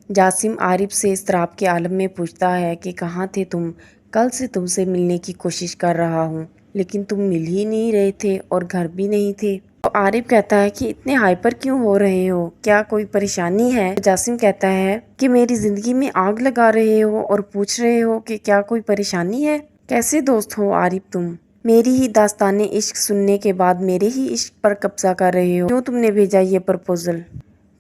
جاسم عارف سے اضطراب کے عالم میں پوچھتا ہے کہ کہاں تھے تم؟ کل سے تم سے ملنے کی کوشش کر رہا ہوں لیکن تم مل ہی نہیں رہے تھے اور گھر بھی نہیں تھے۔ تو عارف کہتا ہے کہ اتنے ہائپر کیوں ہو رہے ہو؟ کیا کوئی پریشانی ہے؟ جاسم کہتا ہے کہ میری زندگی میں آگ لگا رہے ہو اور پوچھ رہے ہو کہ کیا کوئی پریشانی ہے؟ کیسے دوست ہو عارف تم؟ میری ہی داستان عشق سننے کے بعد میرے ہی عشق پر قبضہ کر رہے ہو؟ کیوں تم نے بھیجا یہ پرپوزل؟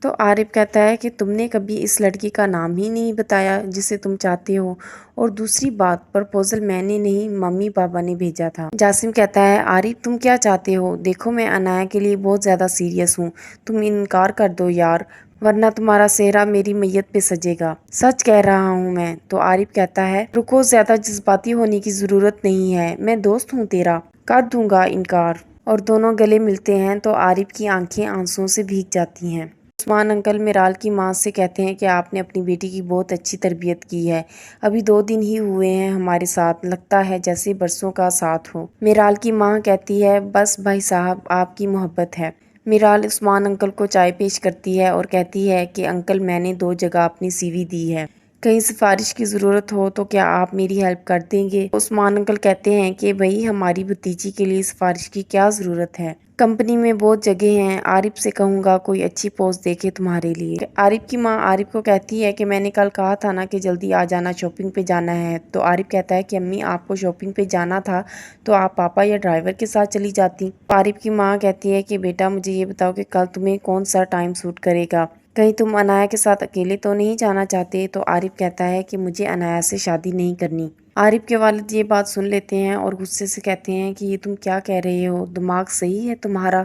تو عارف کہتا ہے کہ تم نے کبھی اس لڑکی کا نام ہی نہیں بتایا جسے تم چاہتے ہو، اور دوسری بات پرپوزل میں نے نہیں ممی پاپا نے بھیجا تھا۔ جاسم کہتا ہے عارف تم کیا چاہتے ہو؟ دیکھو میں عنایہ کے لیے بہت زیادہ سیریس ہوں، تم انکار کر دو یار، ورنہ تمہارا چہرہ میری میت پہ سجے گا۔ سچ کہہ رہا ہوں میں۔ تو عارف کہتا ہے رکو، زیادہ جذباتی ہونے کی ضرورت نہیں ہے، میں دوست ہوں تیرا، کر دوں گا انکار۔ اور دونوں گلے ملتے ہیں تو عارف کی آنکھیں آنسوؤں سے بھیگ جاتی ہیں۔ عثمان انکل میرال کی ماں سے کہتے ہیں کہ آپ نے اپنی بیٹی کی بہت اچھی تربیت کی ہے، ابھی 2 دن ہی ہوئے ہیں ہمارے ساتھ، لگتا ہے جیسے برسوں کا ساتھ ہو۔ میرال کی ماں کہتی ہے بس بھائی صاحب آپ کی محبت ہے۔ میرال عثمان انکل کو چائے پیش کرتی ہے اور کہتی ہے کہ انکل میں نے 2 جگہ اپنی سی وی دی ہے، کہیں سفارش کی ضرورت ہو تو کیا آپ میری ہیلپ کر دیں گے؟ عثمان انکل کہتے ہیں کہ بھائی ہماری بھتیجی کے لیے سفارش کی کیا ضرورت ہے، کمپنی میں بہت جگہ ہیں، عارف سے کہوں گا کوئی اچھی پوسٹ دیکھے تمہارے لیے۔ عارف کی ماں عارف کو کہتی ہے کہ میں نے کل کہا تھا نا کہ جلدی آ جانا، شاپنگ پہ جانا ہے۔ تو عارف کہتا ہے کہ امی آپ کو شاپنگ پہ جانا تھا تو آپ پاپا یا ڈرائیور کے ساتھ چلی جاتی۔ عارف کی ماں کہتی ہے کہ بیٹا مجھے یہ بتاؤ کہ کل تمہیں کون سا ٹائم سوٹ کرے گا، کہیں تم عنایہ کے ساتھ اکیلے تو نہیں جانا چاہتے؟ تو عارف کہتا ہے کہ مجھے عنایہ سے شادی نہیں کرنی۔ عارف کے والد یہ بات سن لیتے ہیں اور غصے سے کہتے ہیں کہ یہ تم کیا کہہ رہے ہو، دماغ صحیح ہے تمہارا؟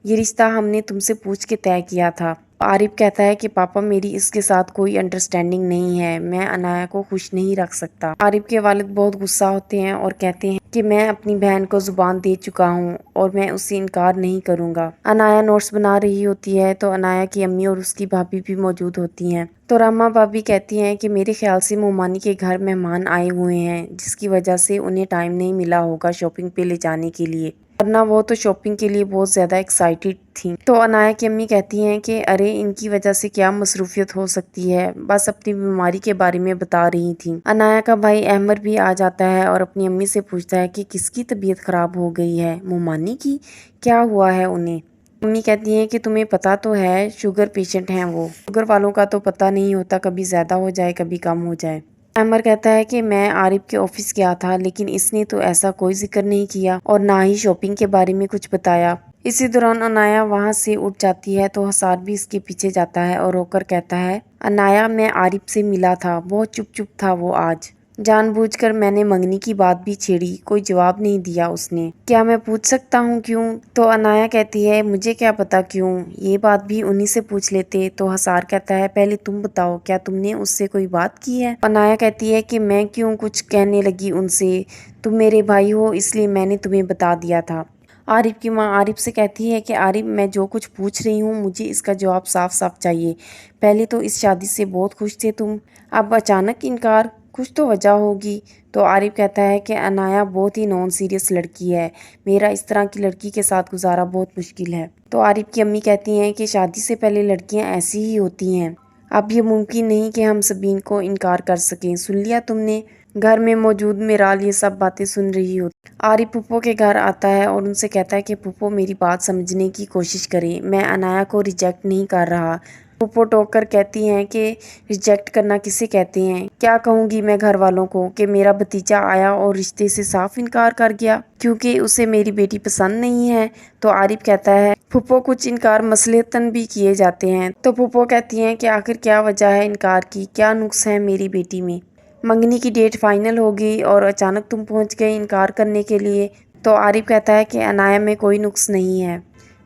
یہ رشتہ ہم نے تم سے پوچھ کے طے کیا تھا۔ عارف کہتا ہے کہ پاپا میری اس کے ساتھ کوئی انڈرسٹینڈنگ نہیں ہے، میں عنایہ کو خوش نہیں رکھ سکتا۔ عارف کے والد بہت غصہ ہوتے ہیں اور کہتے ہیں کہ میں اپنی بہن کو زبان دے چکا ہوں اور میں اس سے انکار نہیں کروں گا۔ عنایہ نوٹس بنا رہی ہوتی ہے تو عنایہ کی امی اور اس کی بھابھی بھی موجود ہوتی ہیں۔ تو راما بھابھی کہتی ہیں کہ میرے خیال سے مومانی کے گھر مہمان آئے ہوئے ہیں جس کی وجہ سے انہیں ٹائم نہیں ملا ہوگا شاپنگ پہ لے جانے کے لیے، ورنہ وہ تو شاپنگ کے لیے بہت زیادہ ایکسائٹیڈ تھیں۔ تو عنایہ کی امی کہتی ہیں کہ ارے ان کی وجہ سے کیا مصروفیت ہو سکتی ہے، بس اپنی بیماری کے بارے میں بتا رہی تھیں۔ عنایہ کا بھائی احمد بھی آ جاتا ہے اور اپنی امی سے پوچھتا ہے کہ کس کی طبیعت خراب ہو گئی ہے؟ مومانی کی؟ کیا ہوا ہے انہیں؟ امی کہتی ہیں کہ تمہیں پتہ تو ہے شوگر پیشنٹ ہیں وہ، شوگر والوں کا تو پتہ نہیں ہوتا، کبھی زیادہ ہو جائے کبھی کم ہو جائے۔ احمد کہتا ہے کہ میں عارف کے آفس گیا تھا لیکن اس نے تو ایسا کوئی ذکر نہیں کیا اور نہ ہی شاپنگ کے بارے میں کچھ بتایا۔ اسی دوران عنایہ وہاں سے اٹھ جاتی ہے تو حسار بھی اس کے پیچھے جاتا ہے اور رو کر کہتا ہے عنایہ میں عارف سے ملا تھا، بہت چپ چپ تھا وہ آج، جان بوجھ کر میں نے منگنی کی بات بھی چھیڑی، کوئی جواب نہیں دیا اس نے، کیا میں پوچھ سکتا ہوں کیوں؟ تو عنایہ کہتی ہے مجھے کیا پتا کیوں، یہ بات بھی انہی سے پوچھ لیتے۔ تو حسار کہتا ہے پہلے تم بتاؤ کیا تم نے اس سے کوئی بات کی ہے؟ عنایہ کہتی ہے کہ میں کیوں کچھ کہنے لگی ان سے، تم میرے بھائی ہو اس لیے میں نے تمہیں بتا دیا تھا۔ عارف کی ماں عارف سے کہتی ہے کہ عارف میں جو کچھ پوچھ رہی ہوں مجھے اس کا جواب صاف صاف چاہیے، پہلے تو اس شادی سے بہت خوش تھے تم، اب اچانک انکار، کچھ تو وجہ ہوگی۔ تو عارف کہتا ہے کہ عنایہ بہت ہی نان سیریس لڑکی ہے، میرا اس طرح کی لڑکی کے ساتھ گزارا بہت مشکل ہے۔ تو عارف کی امی کہتی ہیں کہ شادی سے پہلے لڑکیاں ایسی ہی ہوتی ہیں، اب یہ ممکن نہیں کہ ہم سبین کو انکار کر سکیں، سن لیا تم نے؟ گھر میں موجود میرال یہ سب باتیں سن رہی ہوتی۔ عارف پھپھو کے گھر آتا ہے اور ان سے کہتا ہے کہ پھپھو میری بات سمجھنے کی کوشش کریں، میں عنایہ کو ریجیکٹ نہیں کر رہا۔ پھپھو ٹوک کر کہتی ہیں کہ ریجیکٹ کرنا کسے کہتے ہیں؟ کیا کہوں گی میں گھر والوں کو کہ میرا بھتیجا آیا اور رشتے سے صاف انکار کر گیا کیونکہ اسے میری بیٹی پسند نہیں ہے؟ تو عارف کہتا ہے پھپھو کچھ انکار مصلحتاً بھی کیے جاتے ہیں۔ تو پھپھو کہتی ہیں کہ آخر کیا وجہ ہے انکار کی، کیا نقص ہے میری بیٹی میں؟ منگنی کی ڈیٹ فائنل ہو گئی اور اچانک تم پہنچ گئے انکار کرنے کے لیے۔ تو عارف کہتا ہے کہ عنایہ میں کوئی نقص نہیں ہے،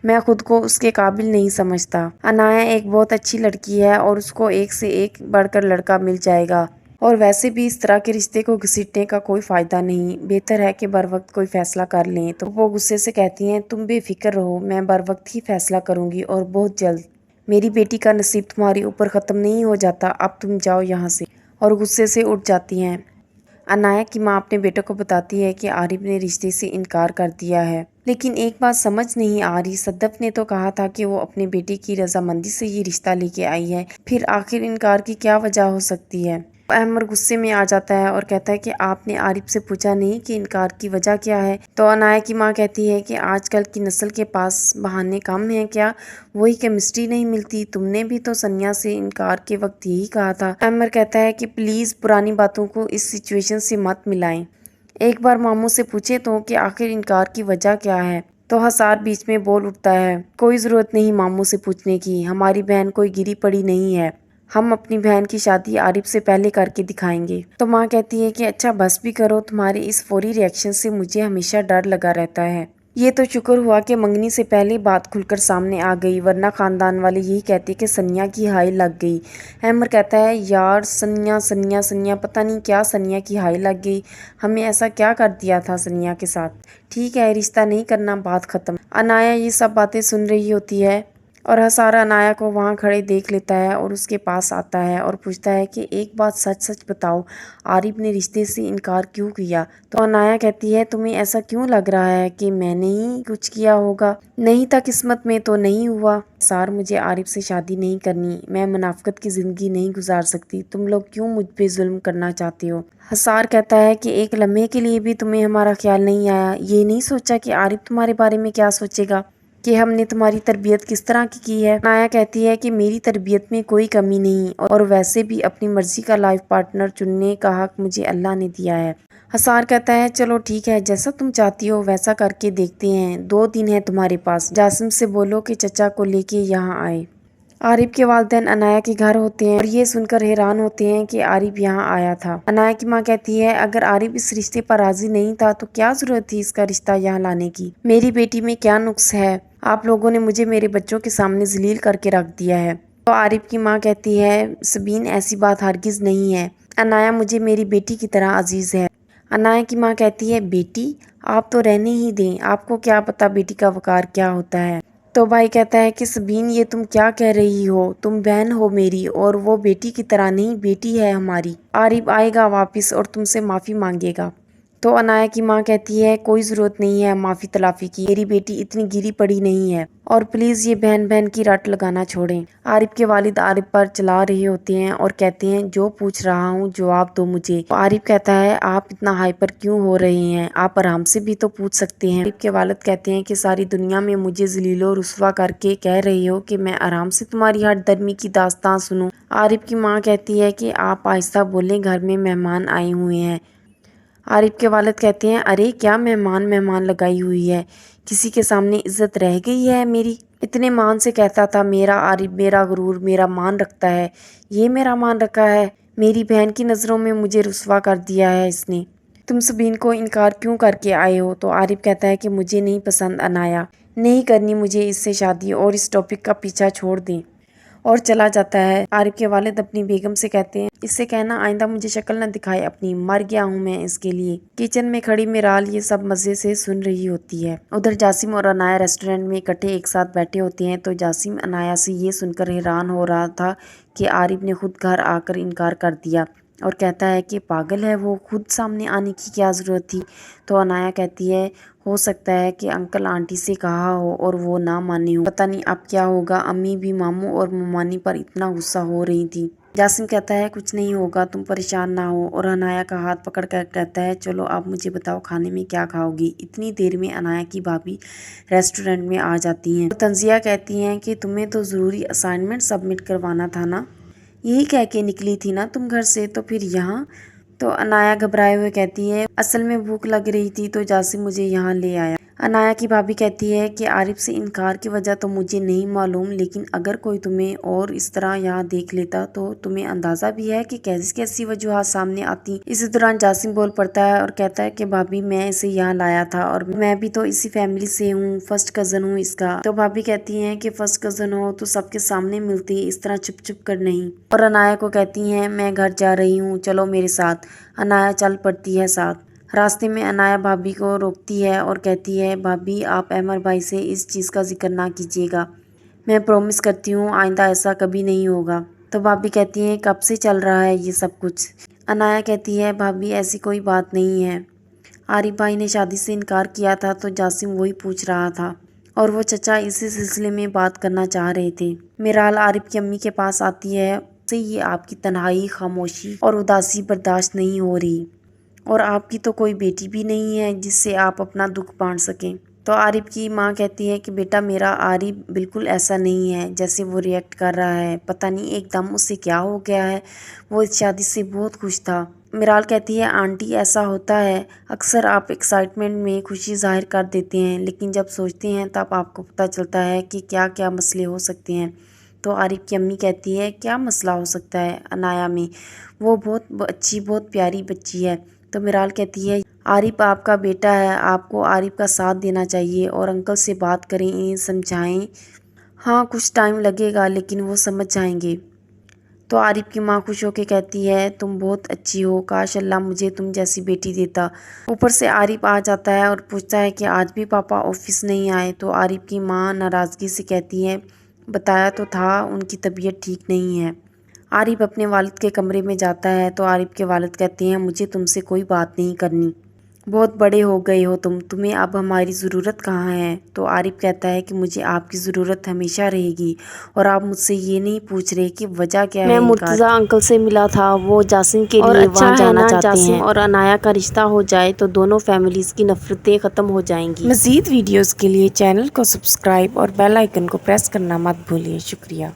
میں خود کو اس کے قابل نہیں سمجھتا، عنایہ ایک بہت اچھی لڑکی ہے اور اس کو ایک سے ایک بڑھ کر لڑکا مل جائے گا، اور ویسے بھی اس طرح کے رشتے کو گھسیٹنے کا کوئی فائدہ نہیں، بہتر ہے کہ بر وقت کوئی فیصلہ کر لیں۔ تو وہ غصے سے کہتی ہیں تم بے فکر رہو، میں بر وقت ہی فیصلہ کروں گی اور بہت جلد، میری بیٹی کا نصیب تمہارے اوپر ختم نہیں ہو جاتا، اب تم جاؤ یہاں سے، اور غصے سے اٹھ جاتی ہیں۔ عنایہ کی ماں اپنے بیٹے کو بتاتی ہے کہ عارف نے رشتے سے انکار کر دیا ہے لیکن ایک بات سمجھ نہیں آ رہی، صدف نے تو کہا تھا کہ وہ اپنے بیٹے کی رضامندی سے یہ رشتہ لے کے آئی ہے، پھر آخر انکار کی کیا وجہ ہو سکتی ہے؟ احمد غصے میں آ جاتا ہے اور کہتا ہے کہ آپ نے عارف سے پوچھا نہیں کہ انکار کی وجہ کیا ہے؟ تو عنایہ کی ماں کہتی ہے کہ آج کل کی نسل کے پاس بہانے کم ہیں کیا؟ وہی کیمسٹری نہیں ملتی؟ تم نے بھی تو سنیا سے انکار کے وقت یہی کہا تھا۔ احمد کہتا ہے کہ پلیز پرانی باتوں کو اس سچویشن سے مت ملائیں، ایک بار ماموں سے پوچھے تو کہ آخر انکار کی وجہ کیا ہے۔ تو حسار بیچ میں بول اٹھتا ہے، کوئی ضرورت نہیں ماموں سے پوچھنے کی، ہماری بہن کوئی گری پڑی نہیں ہے، ہم اپنی بہن کی شادی عارف سے پہلے کر کے دکھائیں گے۔ تو ماں کہتی ہے کہ اچھا بس بھی کرو، تمہارے اس فوری ری ایکشن سے مجھے ہمیشہ ڈر لگا رہتا ہے۔ یہ تو شکر ہوا کہ منگنی سے پہلے بات کھل کر سامنے آ گئی، ورنہ خاندان والے یہی کہتے کہ سنیا کی ہائی لگ گئی۔ احمد کہتا ہے یار سنیا سنیا سنیا، پتہ نہیں کیا سنیا کی ہائی لگ گئی، ہمیں ایسا کیا کر دیا تھا سنیا کے ساتھ؟ ٹھیک ہے رشتہ نہیں کرنا، بات ختم۔ عنایہ یہ سب باتیں سن رہی ہوتی ہے اور حسار عنایہ کو وہاں کھڑے دیکھ لیتا ہے اور اس کے پاس آتا ہے اور پوچھتا ہے کہ ایک بات سچ سچ بتاؤ، عارف نے رشتے سے انکار کیوں کیا؟ تو عنایہ کہتی ہے تمہیں ایسا کیوں لگ رہا ہے کہ میں نے ہی کچھ کیا ہوگا؟ نہیں تھا قسمت میں تو نہیں ہوا۔ حسار مجھے عارف سے شادی نہیں کرنی، میں منافقت کی زندگی نہیں گزار سکتی، تم لوگ کیوں مجھ پہ ظلم کرنا چاہتے ہو؟ حسار کہتا ہے کہ ایک لمحے کے لیے بھی تمہیں ہمارا خیال نہیں آیا، یہ نہیں سوچا کہ عارف تمہارے بارے میں کیا سوچے گا، کہ ہم نے تمہاری تربیت کس طرح کی ہے؟ عنایہ کہتی ہے کہ میری تربیت میں کوئی کمی نہیں، اور ویسے بھی اپنی مرضی کا لائف پارٹنر چننے کا حق مجھے اللہ نے دیا ہے۔ حسار کہتا ہے چلو ٹھیک ہے، جیسا تم چاہتی ہو ویسا کر کے دیکھتے ہیں، 2 دن ہے تمہارے پاس، جاسم سے بولو کہ چچا کو لے کے یہاں آئے۔ عارف کے والدین عنایہ کے گھر ہوتے ہیں اور یہ سن کر حیران ہوتے ہیں کہ عارف یہاں آیا تھا۔ عنایہ کی ماں کہتی ہے اگر عارف اس رشتے پر راضی نہیں تھا تو کیا ضرورت تھی اس کا رشتہ یہاں لانے کی؟ میری بیٹی میں کیا نقص ہے؟ آپ لوگوں نے مجھے میرے بچوں کے سامنے ذلیل کر کے رکھ دیا ہے۔ تو عارف کی ماں کہتی ہے سبین ایسی بات ہرگز نہیں ہے، عنایہ مجھے میری بیٹی کی طرح عزیز ہے۔ عنایہ کی ماں کہتی ہے بیٹی؟ آپ تو رہنے ہی دیں، آپ کو کیا پتا بیٹی کا وقار کیا ہوتا ہے؟ تو بھائی کہتا ہے کہ سبین یہ تم کیا کہہ رہی ہو، تم بہن ہو میری اور وہ بیٹی کی طرح نہیں، بیٹی ہے ہماری۔ عارف آئے گا واپس اور تم سے معافی مانگے گا۔ تو عنایہ کی ماں کہتی ہے کوئی ضرورت نہیں ہے معافی تلافی کی، میری بیٹی اتنی گری پڑی نہیں ہے، اور پلیز یہ بہن بہن کی رٹ لگانا چھوڑیں۔ عارف کے والد عارف پر چلا رہے ہوتے ہیں اور کہتے ہیں جو پوچھ رہا ہوں جواب دو مجھے۔ تو عارف کہتا ہے آپ اتنا ہائپر کیوں ہو رہے ہیں، آپ آرام سے بھی تو پوچھ سکتے ہیں۔ عارف کے والد کہتے ہیں کہ ساری دنیا میں مجھے ذلیل و رسوا کر کے کہہ رہی ہو کہ میں آرام سے تمہاری ہٹ درمی کی داستان سنوں۔ عارف کی ماں کہتی ہے کہ آپ آہستہ بولیں، گھر میں مہمان آئے ہوئے ہیں۔ عارف کے والد کہتے ہیں ارے کیا مہمان لگائی ہوئی ہے، کسی کے سامنے عزت رہ گئی ہے میری؟ اتنے مان سے کہتا تھا میرا عارف میرا غرور میرا مان رکھتا ہے، یہ میرا مان رکھا ہے، میری بہن کی نظروں میں مجھے رسوا کر دیا ہے اس نے۔ تم سبین کو انکار کیوں کر کے آئے ہو؟ تو عارف کہتا ہے کہ مجھے نہیں پسند عنایہ، نہیں کرنی مجھے اس سے شادی، اور اس ٹاپک کا پیچھا چھوڑ دیں، اور چلا جاتا ہے۔ عارف کے والد اپنی بیگم سے کہتے ہیں اس سے کہنا آئندہ مجھے شکل نہ دکھائے اپنی، مر گیا ہوں میں اس کے لیے۔ کچن میں کھڑی میرال یہ سب مزے سے سن رہی ہوتی ہے۔ ادھر جاسم اور عنایہ ریسٹورینٹ میں اکٹھے ایک ساتھ بیٹھے ہوتے ہیں تو جاسم عنایہ سے یہ سن کر حیران ہو رہا تھا کہ عارف نے خود گھر آ کر انکار کر دیا، اور کہتا ہے کہ پاگل ہے وہ، خود سامنے آنے کی کیا ضرورت تھی؟ تو عنایہ کہتی ہے ہو سکتا ہے کہ انکل آنٹی سے کہا ہو اور وہ نہ مانے ہوں، پتہ نہیں اب کیا ہوگا، امی بھی ماموں اور ممانی پر اتنا غصہ ہو رہی تھی۔ جاسم کہتا ہے کچھ نہیں ہوگا، تم پریشان نہ ہو، اور عنایہ کا ہاتھ پکڑ کر کہتا ہے چلو اب مجھے بتاؤ کھانے میں کیا کھاؤ گی؟ اتنی دیر میں عنایہ کی بھابھی ریسٹورینٹ میں آ جاتی ہیں اور تنزیہ کہتی ہیں کہ تمہیں تو ضروری اسائنمنٹ سبمٹ کروانا تھا نا، یہی کہہ کے نکلی تھی نا تم گھر سے، تو پھر یہاں؟ تو عنایہ گھبرائے ہوئے کہتی ہے اصل میں بھوک لگ رہی تھی تو جاسم مجھے یہاں لے آیا۔ عنایہ کی بھابھی کہتی ہے کہ عارف سے انکار کی وجہ تو مجھے نہیں معلوم، لیکن اگر کوئی تمہیں اور اس طرح یہاں دیکھ لیتا تو تمہیں اندازہ بھی ہے کہ کیسی کیسی وجوہات سامنے آتی۔ اسی دوران جاسم بول پڑتا ہے اور کہتا ہے کہ بھابھی میں اسے یہاں لایا تھا اور میں بھی تو اسی فیملی سے ہوں، فرسٹ کزن ہوں اس کا۔ تو بھابھی کہتی ہیں کہ فرسٹ کزن ہو تو سب کے سامنے ملتی، اس طرح چھپ چھپ کر نہیں، اور عنایہ کو کہتی ہیں میں گھر جا رہی ہوں، چلو میرے ساتھ۔ عنایہ چل پڑتی ہے ساتھ۔ راستے میں عنایہ بھابھی کو روکتی ہے اور کہتی ہے بھابھی آپ احمد بھائی سے اس چیز کا ذکر نہ کیجیے گا، میں پرومس کرتی ہوں آئندہ ایسا کبھی نہیں ہوگا۔ تو بھابھی کہتی ہیں کب سے چل رہا ہے یہ سب کچھ؟ عنایہ کہتی ہے بھابھی ایسی کوئی بات نہیں ہے، عارف بھائی نے شادی سے انکار کیا تھا تو جاسم وہی پوچھ رہا تھا اور وہ چچا اسی سلسلے میں بات کرنا چاہ رہے تھے۔ میرال عارف کی امی کے پاس آتی ہے، اسے یہ آپ کی تنہائی، خاموشی اور اداسی برداشت نہیں ہو رہی، اور آپ کی تو کوئی بیٹی بھی نہیں ہے جس سے آپ اپنا دکھ بانٹ سکیں۔ تو عارف کی ماں کہتی ہے کہ بیٹا میرا عارف بالکل ایسا نہیں ہے جیسے وہ ریئیکٹ کر رہا ہے، پتہ نہیں ایک دم اسے کیا ہو گیا ہے، وہ اس شادی سے بہت خوش تھا۔ میرال کہتی ہے آنٹی ایسا ہوتا ہے، اکثر آپ ایکسائٹمنٹ میں خوشی ظاہر کر دیتے ہیں لیکن جب سوچتے ہیں تب آپ کو پتہ چلتا ہے کہ کیا کیا مسئلے ہو سکتے ہیں۔ تو عارف کی امی کہتی ہے کیا مسئلہ ہو سکتا ہے عنایا میں، وہ بہت اچھی بہت پیاری بچی ہے۔ تو میرال کہتی ہے عارف آپ کا بیٹا ہے، آپ کو عارف کا ساتھ دینا چاہیے اور انکل سے بات کریں، انہیں سمجھائیں، ہاں کچھ ٹائم لگے گا لیکن وہ سمجھ جائیں گے۔ تو عارف کی ماں خوش ہو کے کہتی ہے تم بہت اچھی ہو، کاش اللہ مجھے تم جیسی بیٹی دیتا۔ اوپر سے عارف آ جاتا ہے اور پوچھتا ہے کہ آج بھی پاپا آفس نہیں آئے۔ تو عارف کی ماں ناراضگی سے کہتی ہے بتایا تو تھا ان کی طبیعت ٹھیک نہیں ہے۔ عارف اپنے والد کے کمرے میں جاتا ہے تو عارف کے والد کہتے ہیں مجھے تم سے کوئی بات نہیں کرنی، بہت بڑے ہو گئے ہو تمہیں اب ہماری ضرورت کہاں ہے۔ تو عارف کہتا ہے کہ مجھے آپ کی ضرورت ہمیشہ رہے گی اور آپ مجھ سے یہ نہیں پوچھ رہے کہ وجہ کیا ہے۔ میں مرتضی انکل سے ملا تھا، وہ جاسم کے لیے وہاں جانا چاہتے ہیں، جاسم اور عنایا کا رشتہ ہو جائے تو دونوں فیملیز کی نفرتیں ختم ہو جائیں گی۔ مزید ویڈیوز کے لیے چینل کو سبسکرائب اور بیل آئیکن کو پریس کرنا مت بھولیے۔ شکریہ۔